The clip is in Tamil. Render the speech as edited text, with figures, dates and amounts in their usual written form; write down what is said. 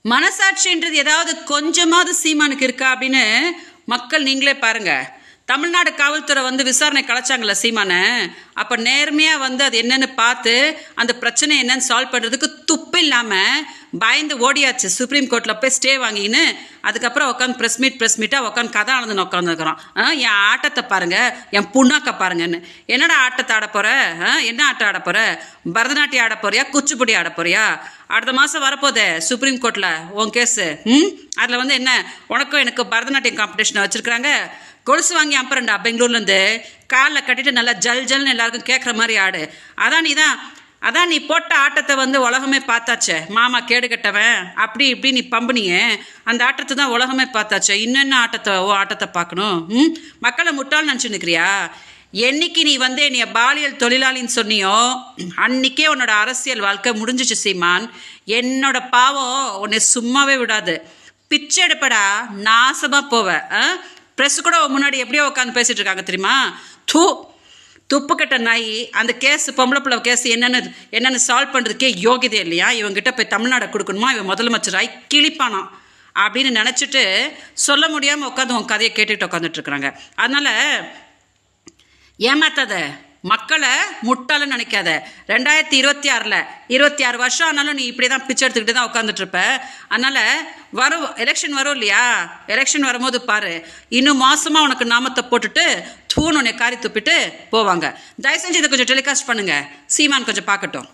மனசாட்சின்றது ஏதாவது கொஞ்சமாவது சீமானுக்கு இருக்கா அப்படின்னு மக்கள் நீங்களே பாருங்க. தமிழ்நாடு காவல்துறை விசாரணை கலைச்சாங்கல்ல சீமானை, அப்போ நேர்மையாக அது என்னென்னு பார்த்து அந்த பிரச்சனை என்னன்னு சால்வ் பண்ணுறதுக்கு துப்பு இல்லாமல் பயந்து ஓடியாச்சு. சுப்ரீம் கோர்ட்டில் போய் ஸ்டே வாங்கின்னு அதுக்கப்புறம் உட்காந்து ப்ரெஸ் மீட்டாக உட்காந்து கதை ஆனதுன்னு உட்காந்துருக்குறோம். என் ஆட்டத்தை பாருங்கள், என் புண்ணாக்க பாருங்கன்னு. என்னடா ஆட்டத்தை ஆட போகிற? என்ன ஆட்டம் ஆட போகிற? பரதநாட்டியம் ஆட போறியா, குச்சிப்புடி ஆட போறியா? அடுத்த மாதம் வரப்போதே சுப்ரீம் கோர்ட்டில் உன் கேஸு. அதில் என்ன உனக்கும் எனக்கு பரதநாட்டியம் காம்படிஷன் வச்சுருக்குறாங்க. கொலுசு வாங்கி அப்புறம்டா பெங்களூர்லேருந்து காலில் கட்டிட்டு நல்லா ஜல் ஜல்னு எல்லாருக்கும் கேட்குற மாதிரி ஆடு. அதான் நீ போட்ட ஆட்டத்தை உலகமே பார்த்தாச்சே. மாமா கேடு கட்டவன் அப்படி இப்படி நீ பம்புனியே, அந்த ஆட்டத்தை தான் உலகமே பார்த்தாச்சே. இன்னென்ன ஆட்டத்தை பார்க்கணும்? மக்களை முட்டாள் நினச்சி நிற்கிறியா? என்னைக்கு நீ என்னைய பாலியல் தொழிலாளின்னு சொன்னியோ அன்னைக்கே உன்னோட அரசியல் வாழ்க்கை முடிஞ்சிச்சு சீமான். என்னோட பாவம் உன்னை சும்மாவே விடாது. பிச்சை எடுப்படா, நாசமாக போவ. ப்ரெஸ் கூட முன்னாடி எப்படியோ உட்காந்து பேசிகிட்டு இருக்காங்க தெரியுமா? துப்பு கட்ட நாய். அந்த கேஸ் பொம்பளை பிள்ளை கேஸ் என்னென்னு சால்வ் பண்ணுறதுக்கே யோகியதே இல்லையா? இவங்ககிட்ட போய் தமிழ்நாடை கொடுக்கணுமா? இவன் முதலமைச்சராய் கிழிப்பானா அப்படின்னு நினச்சிட்டு சொல்ல முடியாமல் உட்காந்து உன் கதையை கேட்டுட்டு உட்காந்துட்டு இருக்கிறாங்க. அதனால் ஏமாத்தாத, மக்களை முட்டாளன்னு நினைக்காத. 2026 26 வருஷம் ஆனாலும் நீ இப்படி தான் பிச்சை எடுத்துக்கிட்டு தான் உட்காந்துட்ருப்ப. அதனால் எலெக்ஷன் வரும் இல்லையா? எலெக்ஷன் வரும்போது பாரு, இன்னும் மாதமாக உனக்கு நாமத்தை போட்டுட்டு தூண் உன்னை காரி துப்பிட்டு போவாங்க. தயவு செஞ்சு இதை கொஞ்சம் டெலிகாஸ்ட் பண்ணுங்கள், சீமான் கொஞ்சம் பார்க்கட்டும்.